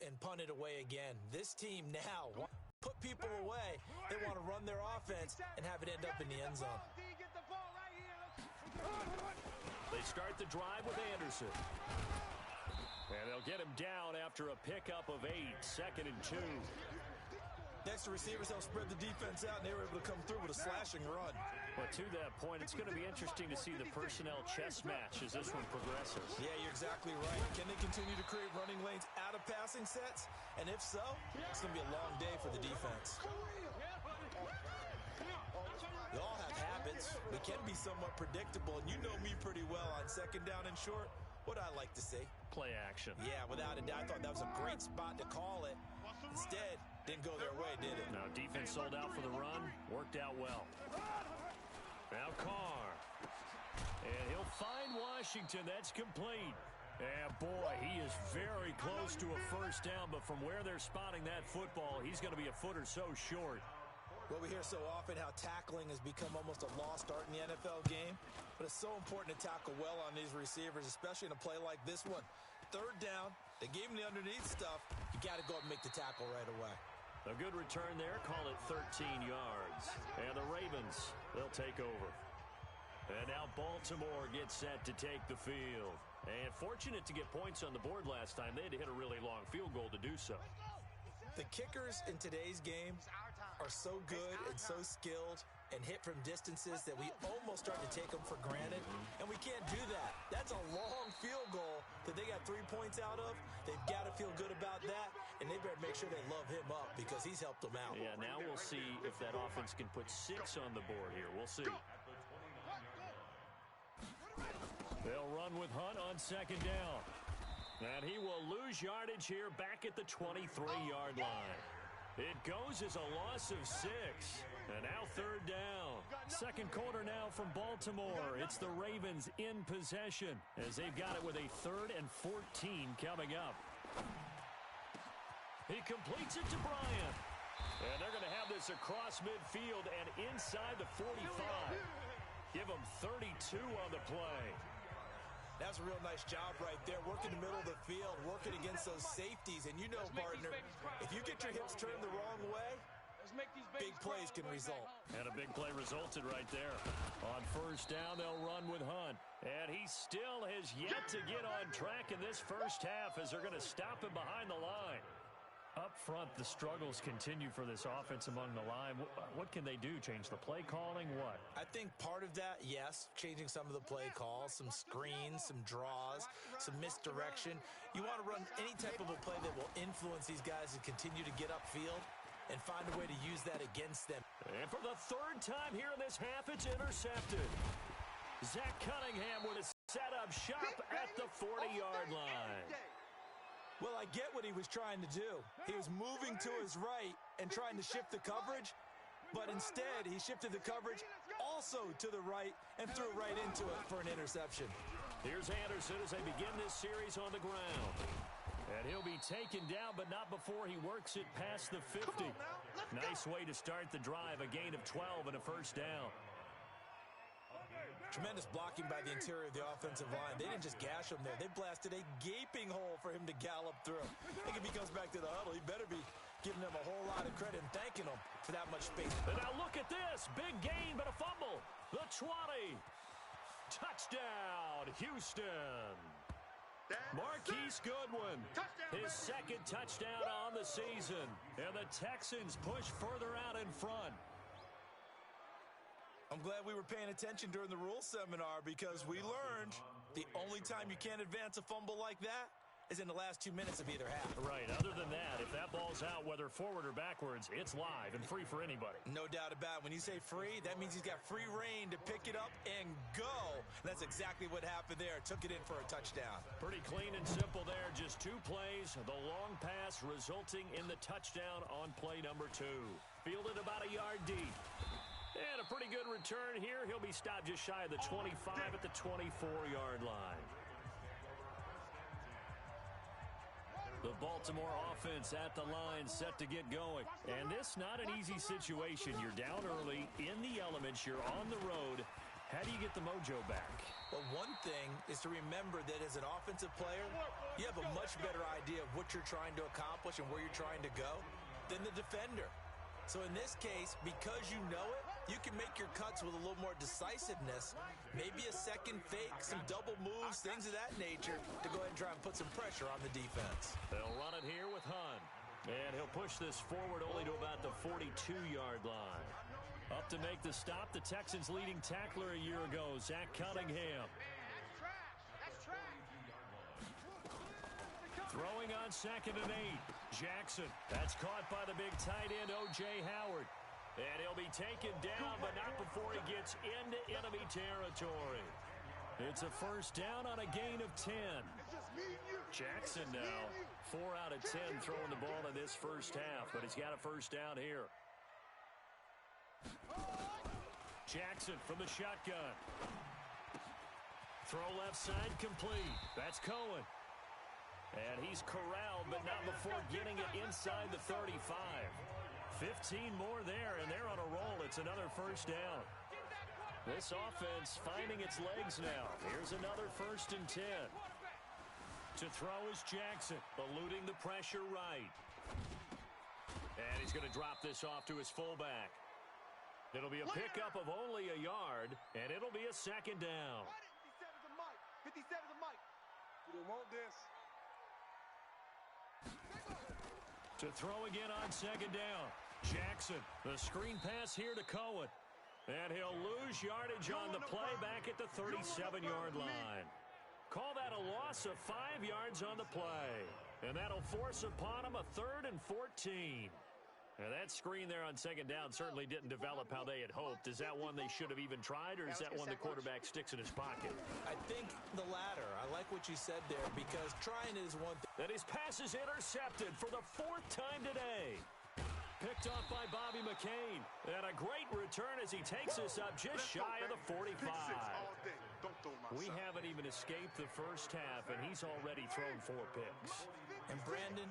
and punt it away again. This team now put people away. They want to run their offense and have it end up in the end zone. They start the drive with Anderson. And they'll get him down after a pickup of 8, 2nd and 2. Next, the receivers help spread the defense out, and they were able to come through with a slashing run. But to that point, it's going to be interesting to see the personnel chess match as this one progresses. Yeah, you're exactly right. Can they continue to create running lanes out of passing sets? And if so, it's going to be a long day for the defense. We all have habits. We can be somewhat predictable, and you know me pretty well on 2nd down and short. What I like to see. Play action. Yeah, without a doubt. I thought that was a great spot to call it. Instead, didn't go their way, did it? Now, defense sold out for the run. Worked out well. Now Carr. And he'll find Washington. That's complete. And, boy, he is very close to a first down. But from where they're spotting that football, he's going to be a foot or so short. Well, we hear so often how tackling has become almost a lost art in the NFL game. But it's so important to tackle well on these receivers, especially in a play like this one. 3rd down, they gave him the underneath stuff. You got to go up and make the tackle right away. A good return there. Call it 13 yards. And the Ravens, they'll take over. And now Baltimore gets set to take the field. And fortunate to get points on the board last time. They had to hit a really long field goal to do so. The kickers in today's game are so good and so skilled and hit from distances that we almost start to take them for granted, and we can't do that. That's a long field goal that they got 3 points out of. They've got to feel good about that, and they better make sure they love him up because he's helped them out. Yeah, now we'll see if that offense can put 6 on the board here. We'll see. They'll run with Hunt on 2nd down. And he will lose yardage here back at the 23-yard line. It goes as a loss of 6. And now 3rd down. 2nd quarter now from Baltimore. It's the Ravens in possession as they've got it with a 3rd and 14 coming up. He completes it to Bryant. And they're going to have this across midfield and inside the 45. Give them 32 on the play. That's a real nice job right there, working the middle of the field, working against those safeties. And you know, partner, if you get your hips turned the wrong way, big plays can result. And a big play resulted right there. On 1st down, they'll run with Hunt. And he still has yet to get on track in this first half as they're going to stop him behind the line. Up front, the struggles continue for this offense among the line. What can they do? Change the play calling? What? I think part of that, yes, changing some of the play calls, some screens, some draws, some misdirection. You want to run any type of a play that will influence these guys to continue to get upfield and find a way to use that against them. And for the 3rd time here in this half, it's intercepted. Zach Cunningham with a set-up shop at the 40-yard line. Well, I get what he was trying to do. He was moving to his right and trying to shift the coverage, but instead he shifted the coverage also to the right and threw right into it for an interception. Here's Anderson as they begin this series on the ground. And he'll be taken down, but not before he works it past the 50. Nice way to start the drive, a gain of 12 and a 1st down. Tremendous blocking by the interior of the offensive line. They didn't just gash him there. They blasted a gaping hole for him to gallop through. I think if he comes back to the huddle, he better be giving them a whole lot of credit and thanking them for that much space. And now look at this. Big gain, but a fumble. The 20. Touchdown, Houston. Marquise Goodwin, his 2nd touchdown on the season. And the Texans push further out in front. I'm glad we were paying attention during the rules seminar because we learned the only time you can't advance a fumble like that is in the last 2 minutes of either half. Right. Other than that, if that ball's out, whether forward or backwards, it's live and free for anybody. No doubt about it. When you say free, that means he's got free reign to pick it up and go. And that's exactly what happened there. Took it in for a touchdown. Pretty clean and simple there. Just 2 plays. The long pass resulting in the touchdown on play number 2. Fielded about a yard deep. And a pretty good return here. He'll be stopped just shy of the 25 at the 24-yard line. The Baltimore offense at the line set to get going. And this not an easy situation. You're down early, in the elements, you're on the road. How do you get the mojo back? Well, one thing is to remember that as an offensive player, you have a much better idea of what you're trying to accomplish and where you're trying to go than the defender. So in this case, because you know it, you can make your cuts with a little more decisiveness, maybe a second fake, some double moves, things of that nature, to go ahead and try and put some pressure on the defense. They'll run it here with Hunt. And he'll push this forward only to about the 42-yard line. Up to make the stop, the Texans' leading tackler a year ago, Zach Cunningham. That's trash. Throwing on 2nd and 8. Jackson. That's caught by the big tight end, O.J. Howard. And he'll be taken down, but not before he gets into enemy territory. It's a first down on a gain of 10. Jackson now, 4 out of 10 throwing the ball in this first half, but he's got a first down here. Jackson from the shotgun. Throw left side complete. That's Cohen. And he's corralled, but not before getting it inside the 35. 15 more there, and they're on a roll. It's another first down. This offense finding its legs now. Here's another 1st and 10. To throw is Jackson, eluding the pressure right. And he's going to drop this off to his fullback. It'll be a pickup of only a yard, and it'll be a 2nd down. 57's a mic. You don't want this. To throw again on 2nd down. Jackson, the screen pass here to Cohen. And he'll lose yardage on the play back at the 37-yard line. Call that a loss of 5 yards on the play. And that'll force upon him a 3rd and 14. Now that screen there on 2nd down certainly didn't develop how they had hoped. Is that one they should have even tried, or is that one the quarterback sticks in his pocket? I think the latter. I like what you said there, because trying is one thing. And his pass is intercepted for the 4th time today. Picked off by Bobby McCain. And a great return as he takes us up just shy of the 45. We haven't even escaped the first half, and he's already thrown 4 picks. And Brandon,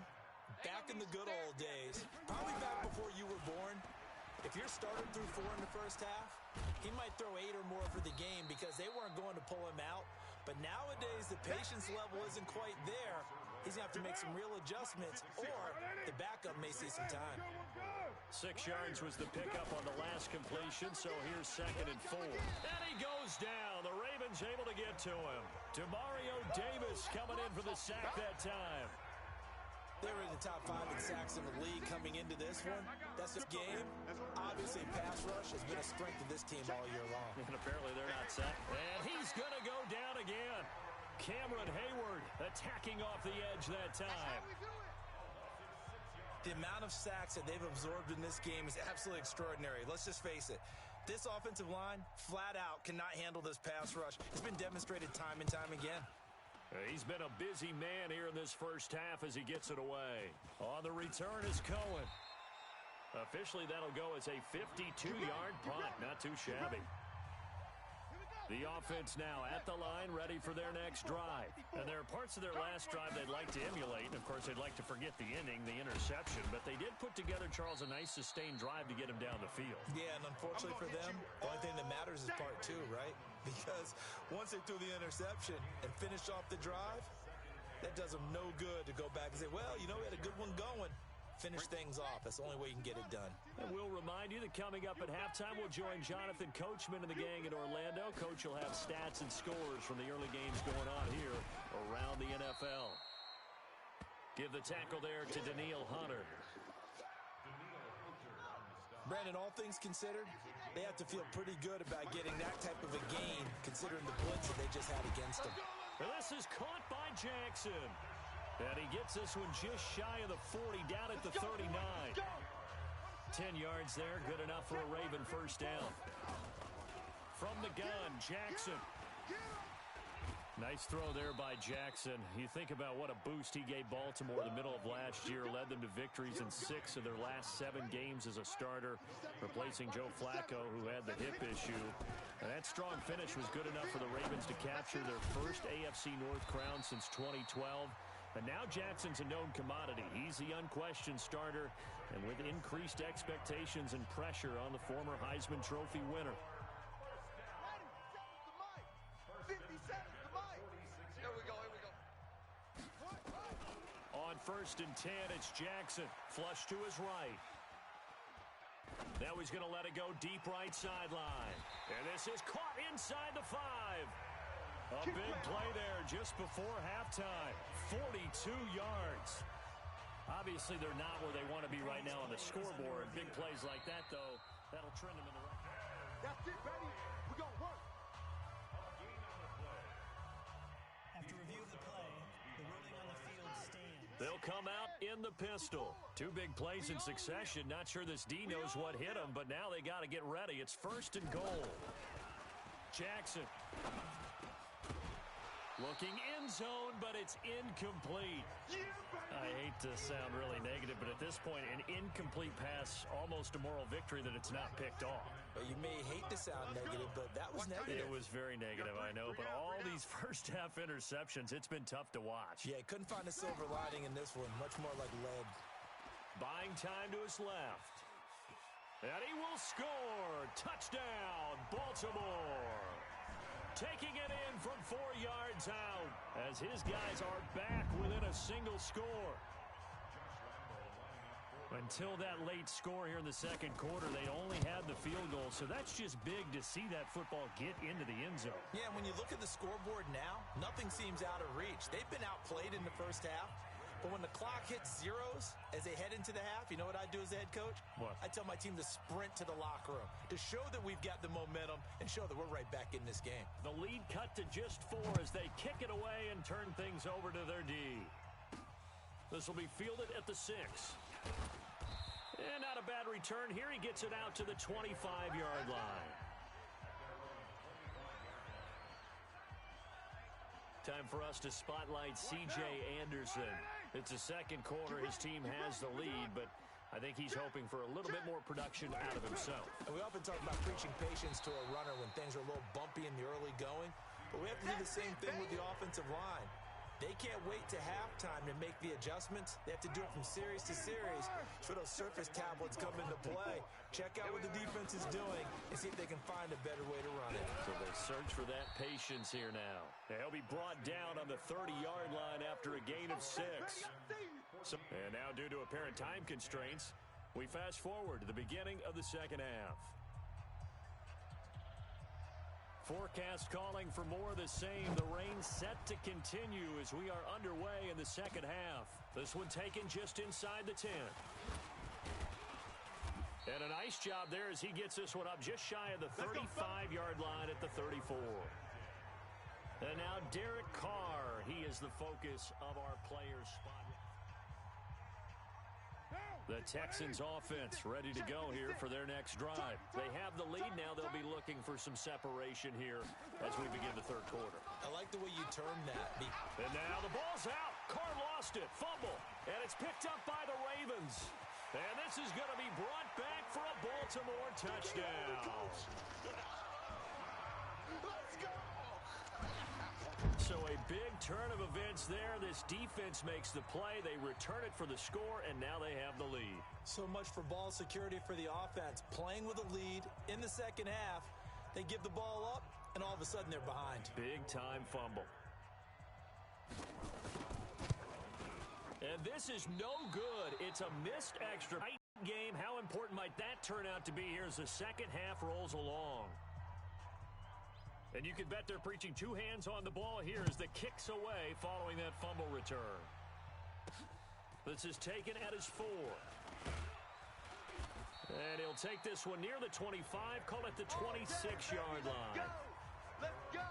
back in the good old days, probably back before you were born, if your starter threw 4 in the first half, he might throw 8 or more for the game because they weren't going to pull him out. But nowadays, the patience level isn't quite there. He's going to have to make some real adjustments, or the backup may see some time. 6 yards was the pickup on the last completion, so here's 2nd and 4. And he goes down. The Ravens able to get to him. DeMario Davis coming in for the sack that time. They were in the top 5 in sacks in the league coming into this one. That's the game. Obviously, pass rush has been a strength of this team all year long. And apparently they're not set. And he's going to go down again. Cameron Hayward attacking off the edge that time. The amount of sacks that they've absorbed in this game is absolutely extraordinary. Let's just face it. This offensive line, flat out, cannot handle this pass rush. It's been demonstrated time and time again. He's been a busy man here in this first half as he gets it away. On the return is Cohen. Officially, that'll go as a 52-yard punt. Not too shabby. The offense now at the line, ready for their next drive. And there are parts of their last drive they'd like to emulate. And, of course, they'd like to forget the inning, the interception. But they did put together, Charles, a nice sustained drive to get him down the field. Yeah, and unfortunately for them, the only thing that matters is part 2, right? Because once they threw the interception and finished off the drive, that does them no good to go back and say, well, you know, we had a good one going. Finish things off. That's the only way you can get it done. And we'll remind you that coming up at halftime, we'll join Jonathan Coachman and the gang in Orlando. Coach will have stats and scores from the early games going on here around the NFL. Give the tackle there to Daniil Hunter. Brandon, all things considered, they have to feel pretty good about getting that type of a gain, considering the blitz that they just had against them. And this is caught by Jackson. And he gets this one just shy of the 40, down at the 39. 10 yards there, good enough for a Raven first down. From the gun, Jackson. Nice throw there by Jackson. You think about what a boost he gave Baltimore in the middle of last year, led them to victories in 6 of their last 7 games as a starter, replacing Joe Flacco, who had the hip issue. And that strong finish was good enough for the Ravens to capture their first AFC North crown since 2012. And now Jackson's a known commodity. He's the unquestioned starter, and with increased expectations and pressure on the former Heisman Trophy winner. first and 10. It's Jackson. Flush to his right. Now he's going to let it go deep right sideline. And this is caught inside the 5. A big play there just before halftime. 42 yards. Obviously, they're not where they want to be right now on the scoreboard. Big plays like that, though, that'll trend them in the right. That's it, baby. We're going to work. After review of the play, the ruling on the field stands. They'll come out in the pistol. 2 big plays in succession. Not sure this D knows what hit him, but now they got to get ready. It's first and goal. Jackson. Looking end zone, but it's incomplete. I hate to sound really negative, but at this point, an incomplete pass, almost a moral victory that it's not picked off. Well, you may hate to sound negative, but that was negative. It was very negative, I know, but all these first-half interceptions, it's been tough to watch. Yeah, couldn't find a silver lining in this one. Much more like lead. Buying time to his left. And he will score. Touchdown, Baltimore. Taking it in from 4 yards out as his guys are back within a single score. Until that late score here in the second quarter, they only had the field goal, so that's just big to see that football get into the end zone. Yeah, when you look at the scoreboard now, nothing seems out of reach. They've been outplayed in the first half. But when the clock hits zeros as they head into the half, you know what I do as the head coach? What? I tell my team to sprint to the locker room to show that we've got the momentum and show that we're right back in this game. The lead cut to just 4 as they kick it away and turn things over to their D. This will be fielded at the 6. And not a bad return here. He gets it out to the 25-yard line. Time for us to spotlight C.J. Anderson. It's the second quarter. His team has the lead, but I think he's hoping for a little bit more production out of himself. And we often talk about preaching patience to a runner when things are a little bumpy in the early going, but we have to do the same thing with the offensive line. They can't wait to halftime to make the adjustments. They have to do it from series to series. So those surface tablets come into play. Check out what the defense is doing and see if they can find a better way to run it. So they search for that patience here now. He'll be brought down on the 30-yard line after a gain of 6. And now, due to apparent time constraints, we fast forward to the beginning of the second half. Forecast calling for more of the same. The rain set to continue as we are underway in the second half. This one taken just inside the 10. And a nice job there as he gets this one up just shy of the 35-yard line at the 34. And now Derek Carr. He is the focus of our players' spot. The Texans offense ready to go here for their next drive. They have the lead now. They'll be looking for some separation here as we begin the third quarter. I like the way you term that. And now the ball's out. Carr lost it. Fumble. And it's picked up by the Ravens. And this is going to be brought back for a Baltimore touchdown. Let's go. So a big turn of events there. This defense makes the play. They return it for the score, and now they have the lead. So much for ball security for the offense. Playing with a lead in the second half, they give the ball up, and all of a sudden they're behind. Big-time fumble. And this is no good. It's a missed extra game. How important might that turn out to be here as the second half rolls along? And you can bet they're preaching 2 hands on the ball here as the kick's away following that fumble return. This is taken at his 4. And he'll take this one near the 25, call it the 26-yard line. Let's go.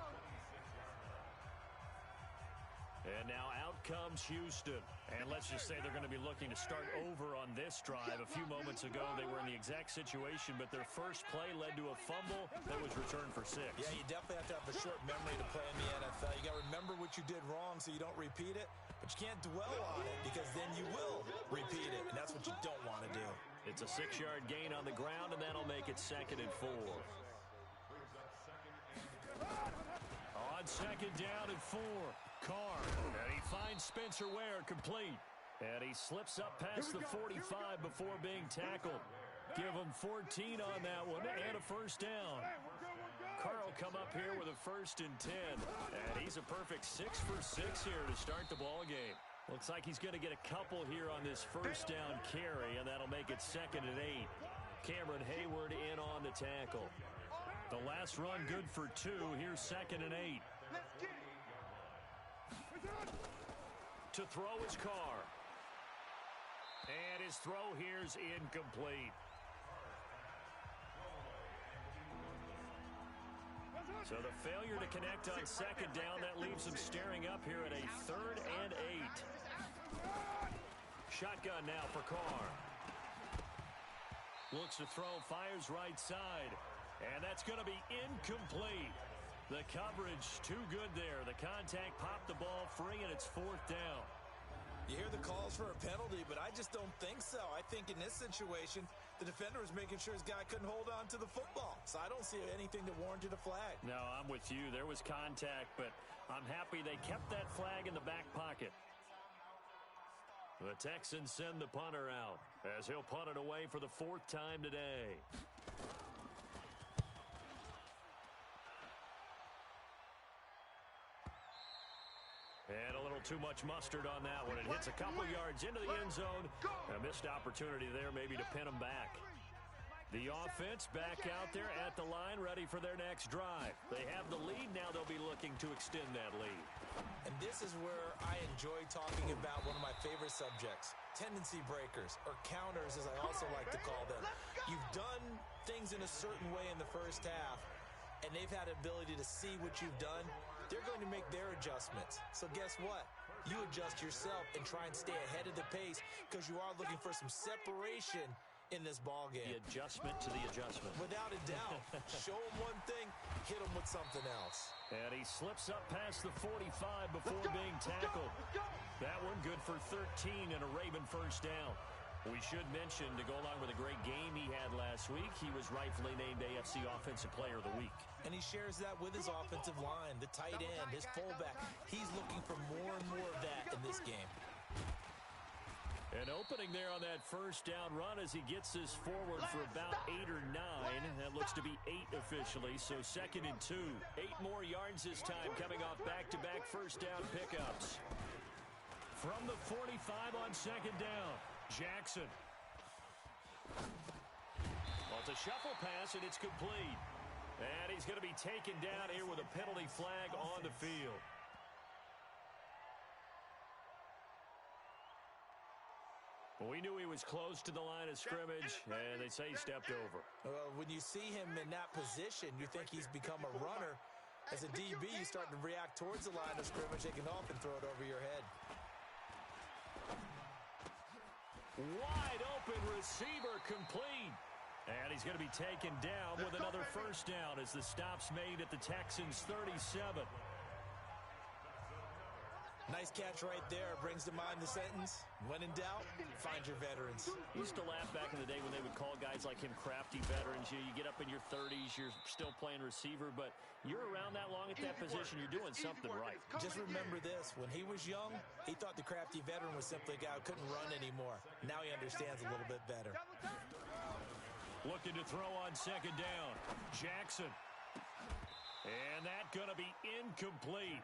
And now out comes Houston. And let's just say they're going to be looking to start over on this drive. A few moments ago, they were in the exact situation, but their first play led to a fumble that was returned for 6. Yeah, you definitely have to have a short memory to play in the NFL. You got to remember what you did wrong so you don't repeat it, but you can't dwell on it because then you will repeat it, and that's what you don't want to do. It's a 6-yard gain on the ground, and that'll make it 2nd and 4. On 2nd down and 4. Carr, and he finds Spencer Ware complete. And he slips up past the 45 before being tackled. Give him 14 on that one and a first down. Carr will come up here with a 1st and 10. And he's a perfect 6 for 6 here to start the ball game. Looks like he's going to get a couple here on this first down carry, and that'll make it 2nd and 8. Cameron Hayward in on the tackle. The last run good for 2. Here's 2nd and 8. To throw his car. And his throw here's incomplete. So the failure to connect on 2nd down, that leaves him staring up here at a 3rd and 8. Shotgun now for Carr. Looks to throw, fires right side. And that's going to be incomplete. The coverage too good there. The contact popped the ball free, and it's 4th down. You hear the calls for a penalty, but I just don't think so. I think in this situation, the defender was making sure his guy couldn't hold on to the football. So I don't see anything that warranted a flag. No, I'm with you. There was contact, but I'm happy they kept that flag in the back pocket. The Texans send the punter out as he'll punt it away for the 4th time today. And a little too much mustard on that one. It hits a couple yards into the end zone. A missed opportunity there maybe to pin him back. The offense back out there at the line, ready for their next drive. They have the lead. Now they'll be looking to extend that lead. And this is where I enjoy talking about one of my favorite subjects, tendency breakers, or counters as I also like to call them. You've done things in a certain way in the first half, and they've had the ability to see what you've done. They're going to make their adjustments. So guess what? You adjust yourself and try and stay ahead of the pace because you are looking for some separation in this ball game. The adjustment to the adjustment. Without a doubt. Show them one thing, hit them with something else. And he slips up past the 45 before being tackled. That one good for 13 and a Raven first down. We should mention, to go along with a great game he had last week, he was rightfully named AFC Offensive Player of the Week. And he shares that with his offensive line, the tight end, his fullback. He's looking for more and more of that in this game. An opening there on that first down run as he gets this forward for about 8 or 9. That looks to be 8 officially, so 2nd and 2. 8 more yards this time coming off back-to-back first down pickups. From the 45 on 2nd down, Jackson. Well, it's a shuffle pass, and it's complete. And he's going to be taken down here with a penalty flag on the field. Well, we knew he was close to the line of scrimmage, and they say he stepped over. Well, when you see him in that position, you think he's become a runner. As a DB, you start to react towards the line of scrimmage, they can often throw it over your head. Wide open receiver complete. And he's going to be taken down with another first down as the stop's made at the Texans' 37. Nice catch right there. Brings to mind the sentence, when in doubt, find your veterans. He used to laugh back in the day when they would call guys like him crafty veterans. You get up in your 30s, you're still playing receiver, but you're around that long at that position, you're doing something right. Just remember this. When he was young, he thought the crafty veteran was simply a guy who couldn't run anymore. Now he understands a little bit better. Looking to throw on 2nd down. Jackson. And that going to be incomplete.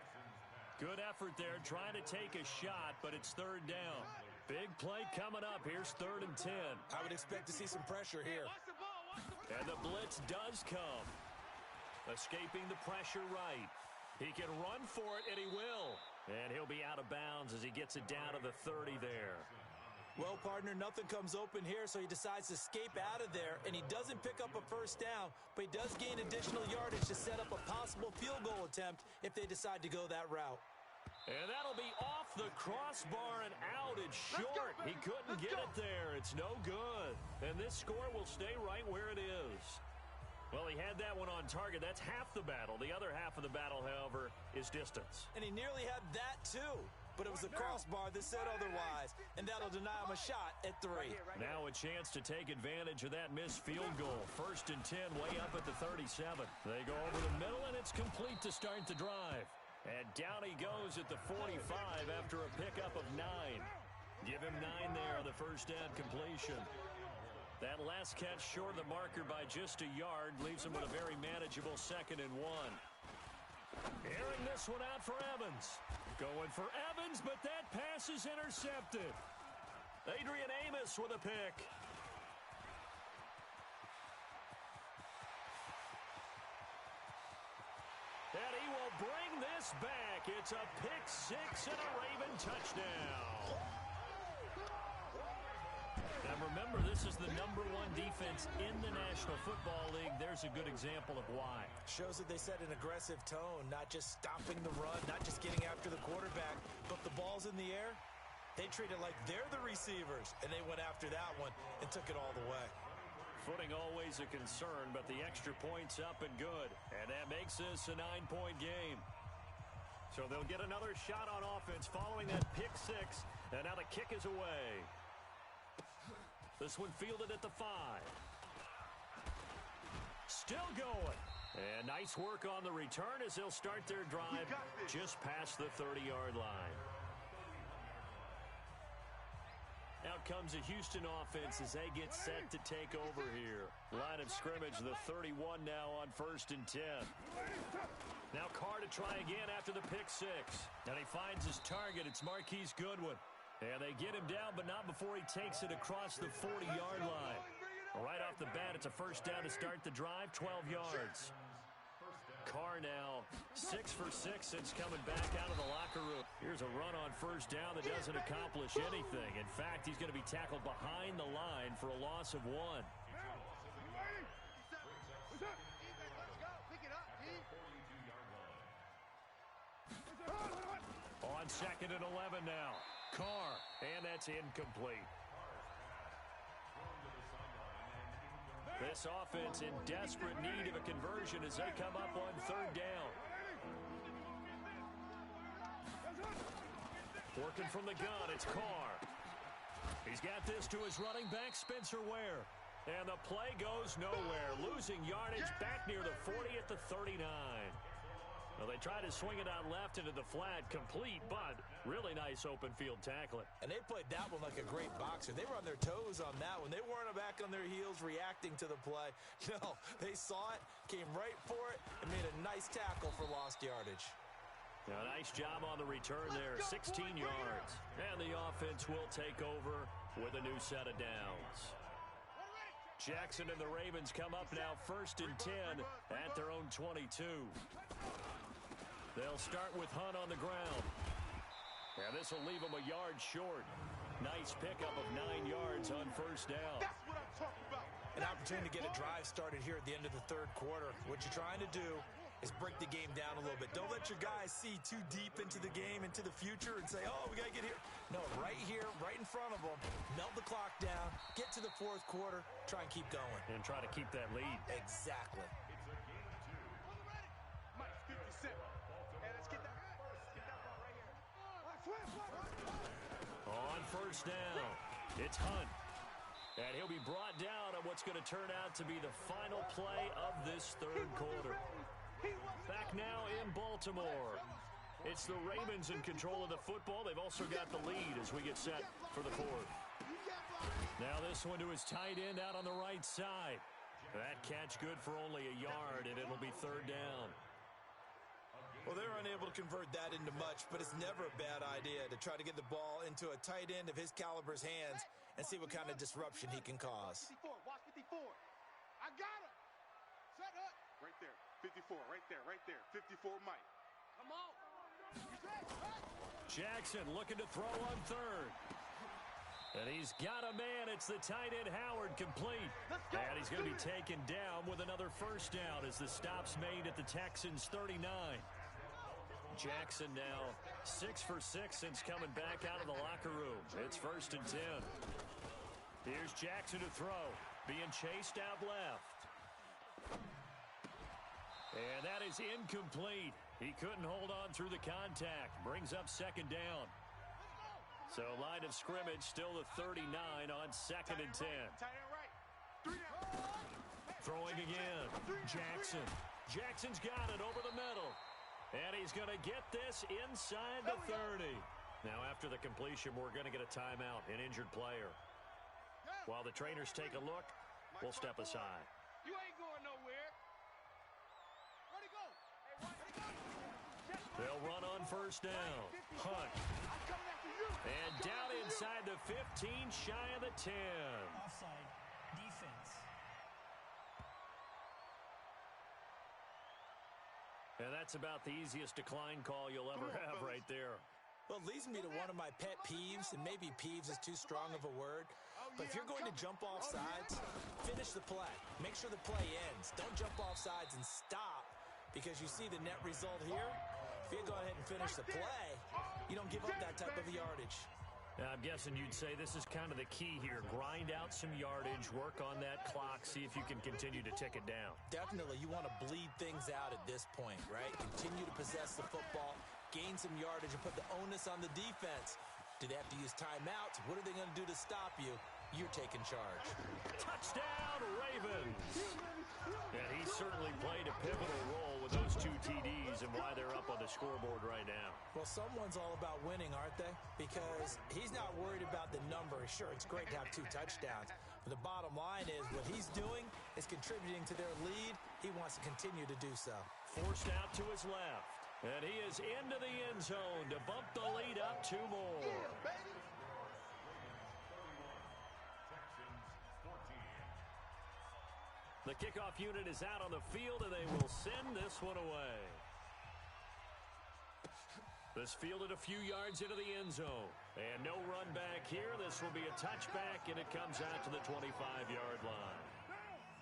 Good effort there, trying to take a shot, but it's 3rd down. Big play coming up. Here's 3rd and 10. I would expect to see some pressure here. And the blitz does come. Escaping the pressure right. He can run for it, and he will. And he'll be out of bounds as he gets it down to the 30 there. Well, partner, nothing comes open here, so he decides to escape out of there, and he doesn't pick up a first down, but he does gain additional yardage to set up a possible field goal attempt if they decide to go that route. And that'll be off the crossbar and out. It's short. He couldn't get it there. It's no good. And this score will stay right where it is. Well, he had that one on target. That's half the battle. The other half of the battle, however, is distance. And he nearly had that, too. But it was the crossbar that said otherwise, and that'll deny him a shot at 3. Now a chance to take advantage of that missed field goal. 1st and 10, way up at the 37. They go over the middle, and it's complete to start the drive. And down he goes at the 45 after a pickup of 9. Give him 9 there on the first down completion. That last catch short of the marker by just a yard leaves him with a very manageable 2nd and 1. Airing this one out for Evans. Going for Evans. runs, but that pass is intercepted. Adrian Amos with a pick. And he will bring this back. It's a pick six and a Raven touchdown. And remember, this is the #1 defense in the National Football League. There's a good example of why. Shows that they set an aggressive tone, not just stopping the run, not just getting after the quarterback, but the ball's in the air. They treat it like they're the receivers, and they went after that one and took it all the way. Footing always a concern, but the extra point's up and good. And that makes this a 9-point game. So they'll get another shot on offense following that pick six. And now the kick is away. This one fielded at the 5. Still going. And nice work on the return as they'll start their drive just past the 30-yard line. Out comes the Houston offense as they get set to take over here. Line of scrimmage, the 31 now on 1st and 10. Now Carr to try again after the pick six. And he finds his target. It's Marquise Goodwin. And they get him down, but not before he takes it across the 40-yard line. Right off the bat, it's a first down to start the drive, 12 yards. Carr now 6 for 6 since coming back out of the locker room. Here's a run on first down that doesn't accomplish anything. In fact, he's going to be tackled behind the line for a loss of 1. On 2nd and 11 now. Carr, and that's incomplete. This offense in desperate need of a conversion as they come up on 3rd down. Working from the gun, it's Carr. He's got this to his running back, Spencer Ware. And the play goes nowhere. Losing yardage back near the 40 at the 39. Well, they tried to swing it out left into the flat, complete, but really nice open field tackling. And they played that one like a great boxer. They were on their toes on that one. They weren't back on their heels reacting to the play. No, they saw it, came right for it, and made a nice tackle for lost yardage. Now, nice job on the return there, 16 yards. And the offense will take over with a new set of downs. Jackson and the Ravens come up now 1st and 10 at their own 22. They'll start with Hunt on the ground. And this will leave them a yard short. Nice pickup of 9 yards on first down. That's what I'm talking about. An opportunity to get a drive started here at the end of the 3rd quarter. What you're trying to do is break the game down a little bit. Don't let your guys see too deep into the game, into the future, and say, oh, we got to get here. No, right here, right in front of them, melt the clock down, get to the 4th quarter, try and keep going. And try to keep that lead. Exactly. Mike, 57. Hey, let's get that ball right here. On first down, it's Hunt. And he'll be brought down on what's going to turn out to be the final play of this 3rd quarter. Back now in Baltimore. It's the Ravens in control of the football. They've also got the lead as we get set for the 4th. Now this one to his tight end out on the right side. That catch good for only a yard, and it'll be 3rd down. Well, they're unable to convert that into much, but it's never a bad idea to try to get the ball into a tight end of his caliber's hands and see what kind of disruption he can cause. 54, watch 54. I got him. Set up. Right there, 54, right there, 54 Mike. Come on. Jackson looking to throw on 3rd. And he's got a man. It's the tight end Howard, complete. And he's going to be taken down with another first down as the stop's made at the Texans' 39. Jackson now 6 for 6 since coming back out of the locker room. It's 1st and 10. Here's Jackson to throw, being chased out left. And that is incomplete. He couldn't hold on through the contact. Brings up 2nd down. So line of scrimmage still the 39 on 2nd and 10. Throwing again. Jackson. Jackson's got it over the middle. And he's going to get this inside the 30. Now after the completion, we're going to get a timeout, an injured player. While the trainers take a look, we'll step aside. You ain't going nowhere. Where'd he go? Hey, where'd he go? They'll run on first down. Hunt. And down inside the 15, shy of the 10. Offside. Defense. And that's about the easiest decline call you'll ever have right there. Well, it leads me to one of my pet peeves, and maybe peeves is too strong of a word, but if you're going to jump off sides, finish the play. Make sure the play ends. Don't jump off sides and stop, because you see the net result here. If you go ahead and finish the play, you don't give up that type of yardage. I'm guessing you'd say this is kind of the key here. Grind out some yardage, work on that clock, see if you can continue to tick it down. Definitely, you want to bleed things out at this point, right? Continue to possess the football, gain some yardage, and put the onus on the defense. Do they have to use timeouts? What are they going to do to stop you? You're taking charge. Touchdown, Ravens! And he certainly played a pivotal role with those 2 TDs and why they're up on the scoreboard right now. Well, someone's all about winning, aren't they? Because he's not worried about the number. Sure, it's great to have 2 touchdowns. But the bottom line is what he's doing is contributing to their lead. He wants to continue to do so. Forced out to his left. And he is into the end zone to bump the lead up 2 more. The kickoff unit is out on the field, and they will send this one away. This fielded a few yards into the end zone. And no run back here. This will be a touchback, and it comes out to the 25-yard line.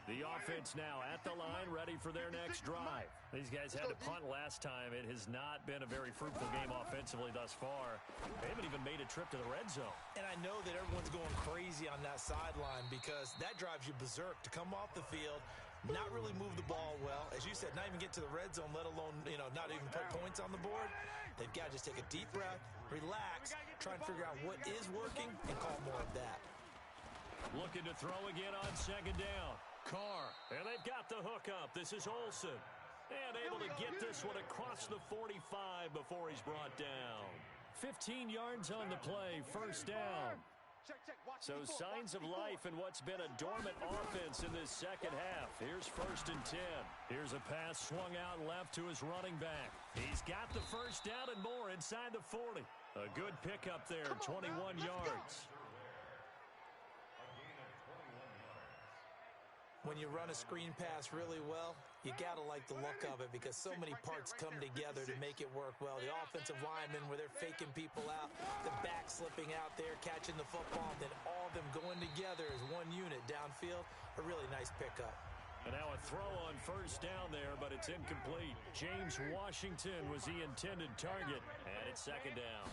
The offense now at the line, ready for their next drive. These guys had to punt last time. It has not been a very fruitful game offensively thus far. They haven't even made a trip to the red zone. And I know that everyone's going crazy on that sideline because that drives you berserk to come off the field, not really move the ball well. As you said, not even get to the red zone, let alone, not even put points on the board. They've got to just take a deep breath, relax, try and figure out what is working, and call more of that. Looking to throw again on second down. Carr, and they've got the hook up. This is Olsen. And able to get this one across the 45 before he's brought down. 15 yards on the play, first down. So signs of life in what's been a dormant offense in this second half. Here's first and 10. Here's a pass swung out left to his running back. He's got the first down and more inside the 40. A good pickup there, 21 yards. When you run a screen pass really well, you got to like the look of it because so many parts come together to make it work well. The offensive linemen, where they're faking people out, the back slipping out there, catching the football, and then all of them going together as one unit downfield. A really nice pickup. And now a throw on first down there, but it's incomplete. James Washington was the intended target, and it's second down.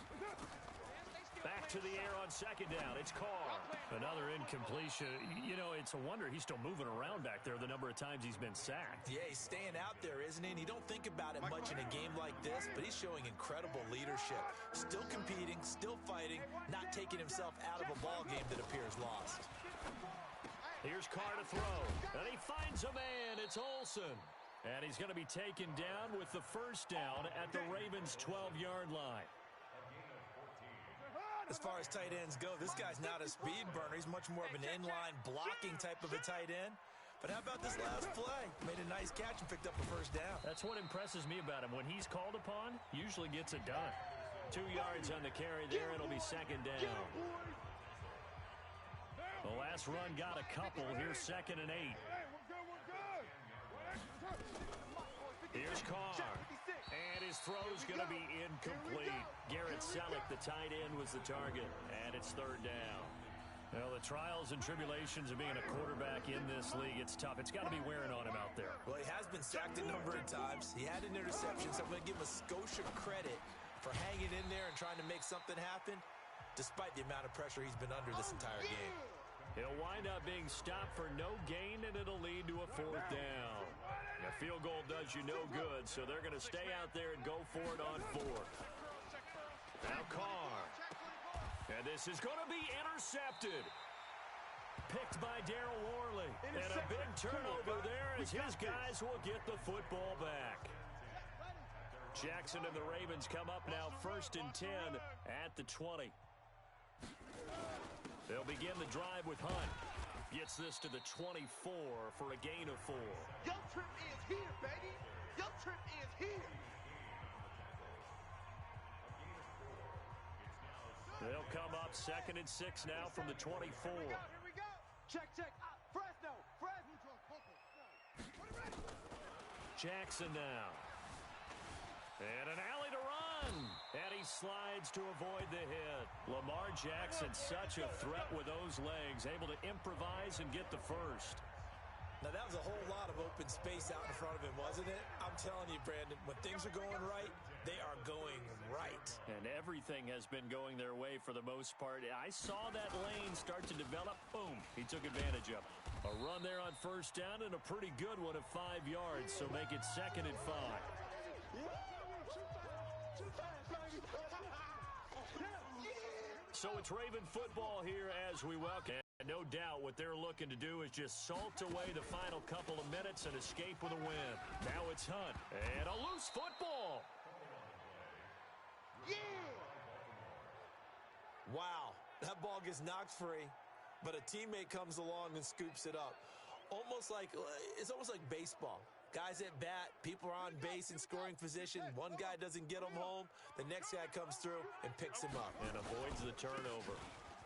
Back to the air on second down. It's Carr. Another incompletion. It's a wonder he's still moving around back there the number of times he's been sacked. Yeah, he's staying out there, isn't he? And you don't think about it much in a game like this, but he's showing incredible leadership. Still competing, still fighting, not taking himself out of a ball game that appears lost. Here's Carr to throw. And he finds a man. It's Olsen. And he's going to be taken down with the first down at the Ravens' 12-yard line. As far as tight ends go, this guy's not a speed burner. He's much more of an inline blocking type of a tight end. But how about this last play? Made a nice catch and picked up a first down. That's what impresses me about him. When he's called upon, usually gets it done. 2 yards on the carry there. It'll be second down. The last run got a couple. Here's second and 8. Here's Carr. And his throw's going to be incomplete. Garrett Selleck, the tight end, was the target. And it's third down. Well, the trials and tribulations of being a quarterback in this league, it's tough. It's got to be wearing on him out there. Well, he has been sacked a number of times. He had an interception, so I'm going to give him a Scotia credit for hanging in there and trying to make something happen, despite the amount of pressure he's been under this entire game. He'll wind up being stopped for no gain, and it'll lead to a fourth down. A field goal does you no good, so they're going to stay out there and go for it on fourth. Now Carr. And this is going to be intercepted. Picked by Darryl Worley. And a big turnover there as his guys will get the football back. Jackson and the Ravens come up now first and 10 at the 20. They'll begin the drive with Hunt. Gets this to the 24 for a gain of 4. Your trip is here, baby. Your trip is here. They'll come up 2nd and 6 now from the 24. Here we go. Check. Fresno. Jackson now. And an alley to run. And he slides to avoid the hit. Lamar Jackson, such a threat with those legs, able to improvise and get the first. Now, that was a whole lot of open space out in front of him, wasn't it? I'm telling you, Brandon, when things are going right, they are going right. And everything has been going their way for the most part. I saw that lane start to develop. Boom. He took advantage of it. A run there on first down and a pretty good one of 5 yards, so make it 2nd and 5. So it's Raven football here as we welcome. And no doubt what they're looking to do is just salt away the final couple of minutes and escape with a win. Now it's Hunt. And a loose football. Yeah! Wow, that ball gets knocked free, but a teammate comes along and scoops it up. It's almost like baseball. Guys at bat, people are on base in scoring position. One guy doesn't get them home. The next guy comes through and picks him up. And avoids the turnover.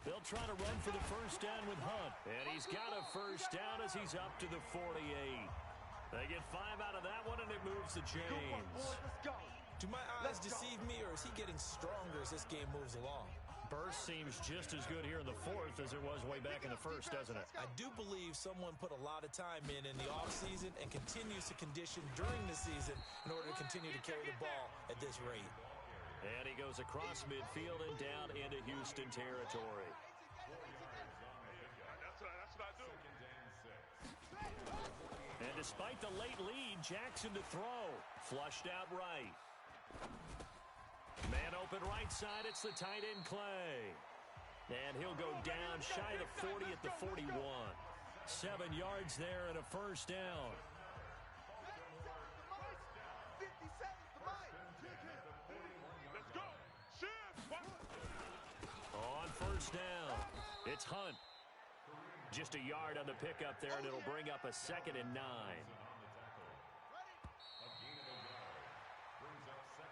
They'll try to run for the first down with Hunt. And he's got a first down as he's up to the 48. They get 5 out of that one, and it moves to James. Do my eyes deceive me, or is he getting stronger as this game moves along? Burst seems just as good here in the 4th as it was way back in the 1st, doesn't it? I do believe someone put a lot of time in the offseason and continues to condition during the season in order to continue to carry the ball at this rate. And he goes across midfield and down into Houston territory. That's what I do. And despite the late lead, Jackson to throw. Flushed out right. Man open right side, it's the tight end Clay. And he'll go down shy of the 40 at the 41. 7 yards there and a first down. On first down, it's Hunt. Just a yard on the pickup there, and it'll bring up a 2nd and 9.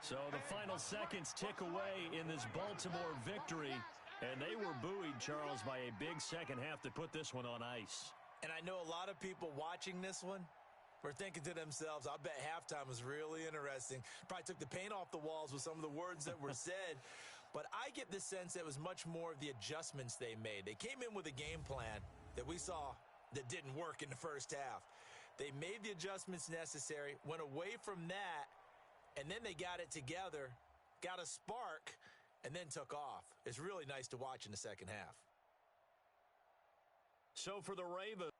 So the final seconds tick away in this Baltimore victory, and they were buoyed, Charles, by a big second half to put this one on ice. And I know a lot of people watching this one were thinking to themselves, I bet halftime was really interesting. Probably took the paint off the walls with some of the words that were said. But I get the sense that it was much more of the adjustments they made. They came in with a game plan that we saw that didn't work in the first half. They made the adjustments necessary, went away from that, and then they got it together, got a spark, and then took off. It's really nice to watch in the second half. So for the Ravens,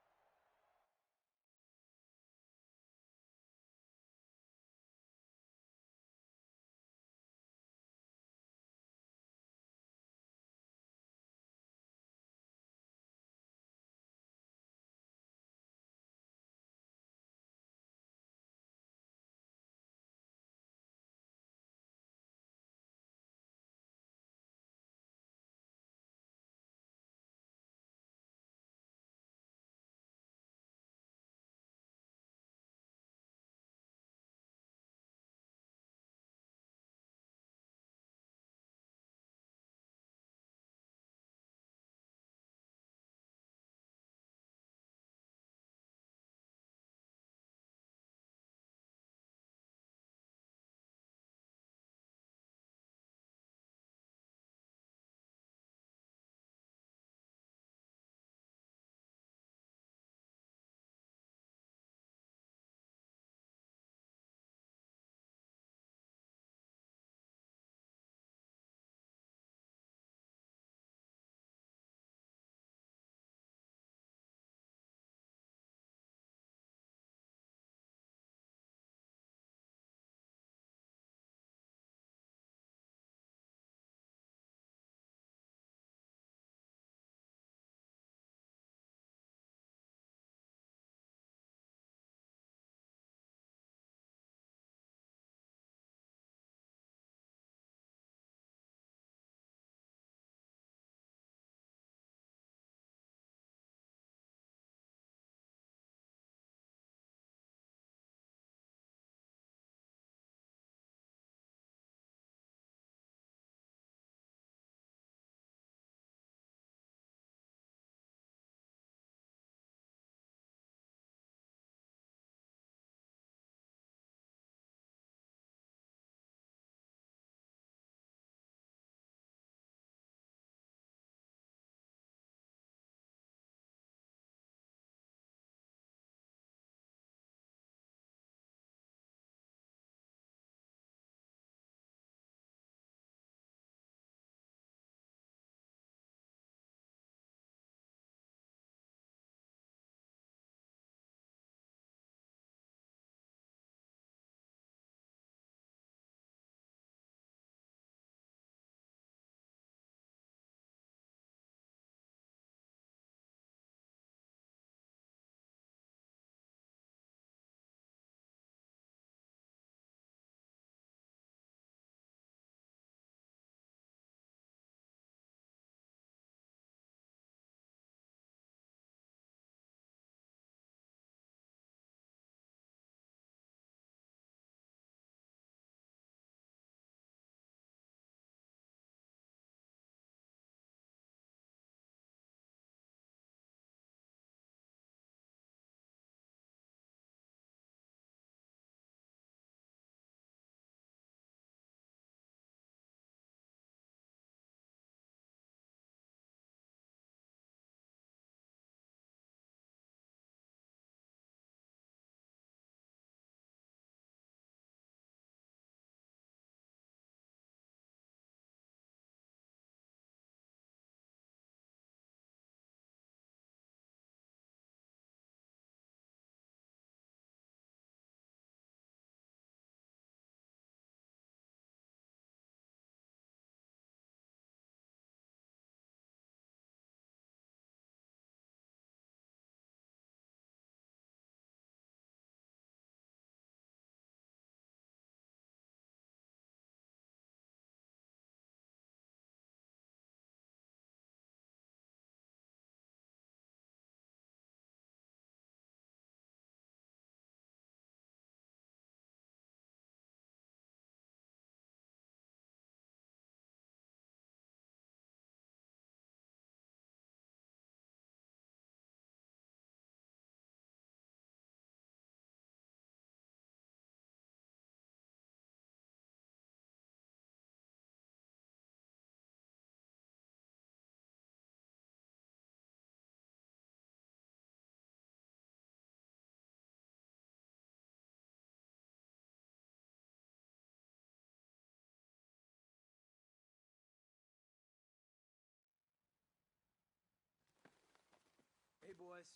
boys.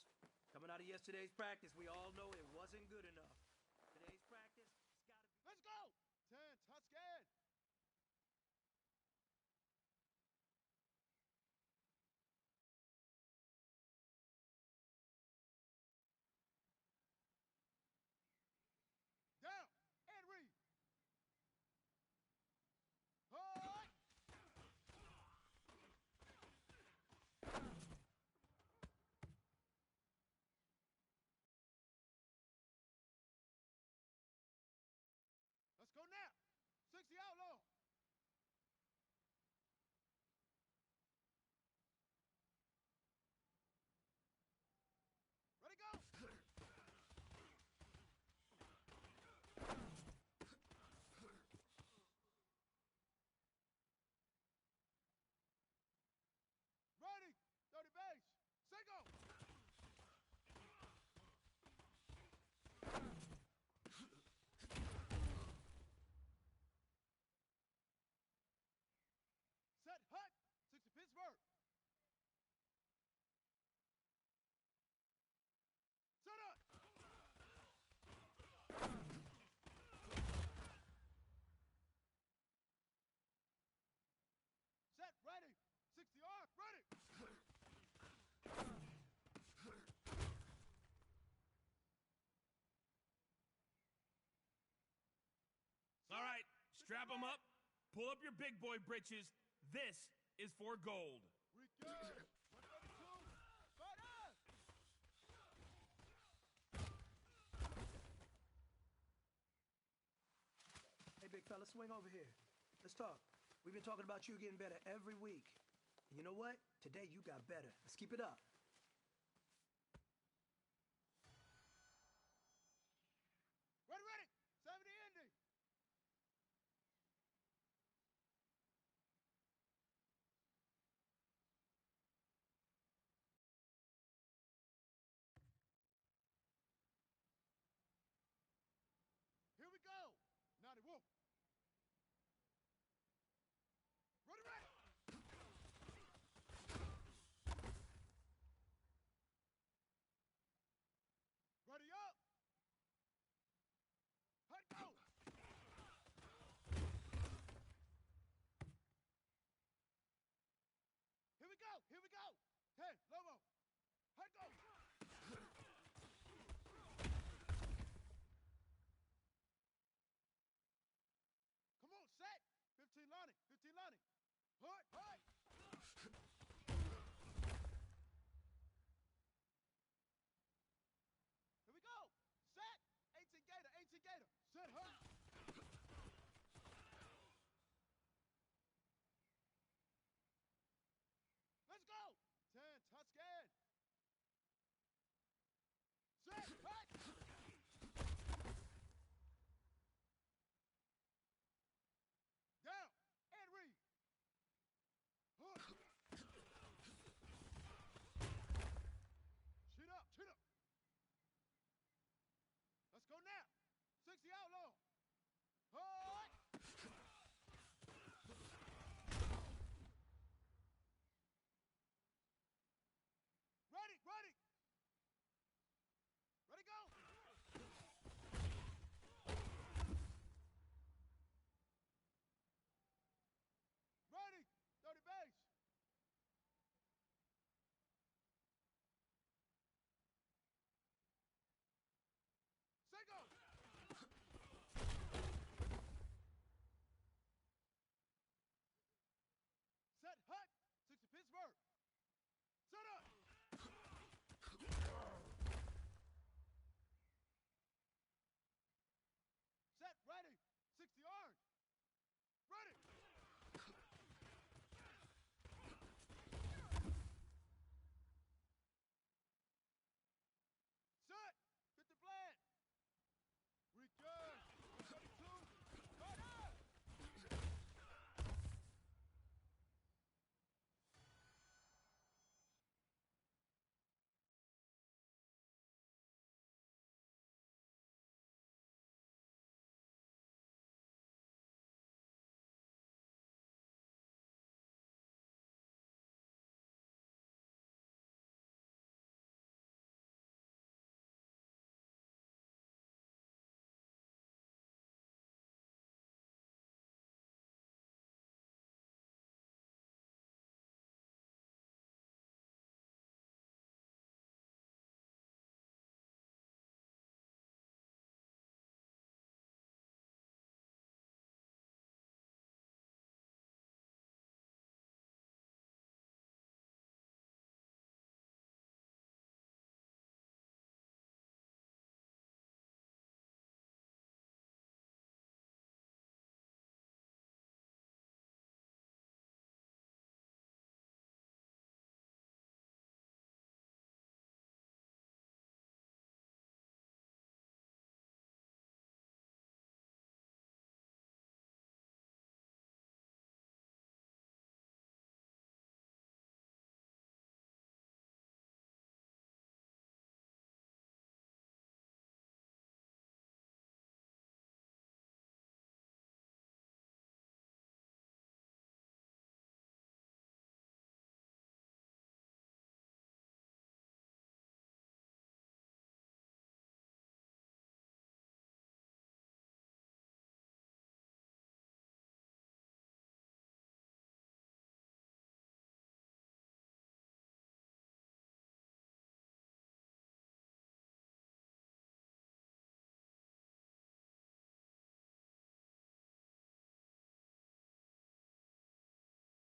Coming out of yesterday's practice, we all know it wasn't good enough. Today's practice, it's gotta be... Let's go! 10, Tuscan! Down! And read! Hard! Let's go now! 60 outlaw! Ready, go! Ready! 30 base! Single! Set hut! 60 Pittsburgh! Set up! Set, ready! 60 arm, ready! All right, strap them up, pull up your big boy britches. This is for gold. Regain! 132! Badass! Hey, big fella, swing over here. Let's talk. We've been talking about you getting better every week. And you know what? Today you got better. Let's keep it up. Ready, ready! 70 Indy! Here we go! Naughty whoop! Ready, ready! Ready up! Hut go! Here we go! Here we go! 10, Lobo! Hut go! Come on, set! 15 Lonnie! 15 Lonnie! Hut! Hut!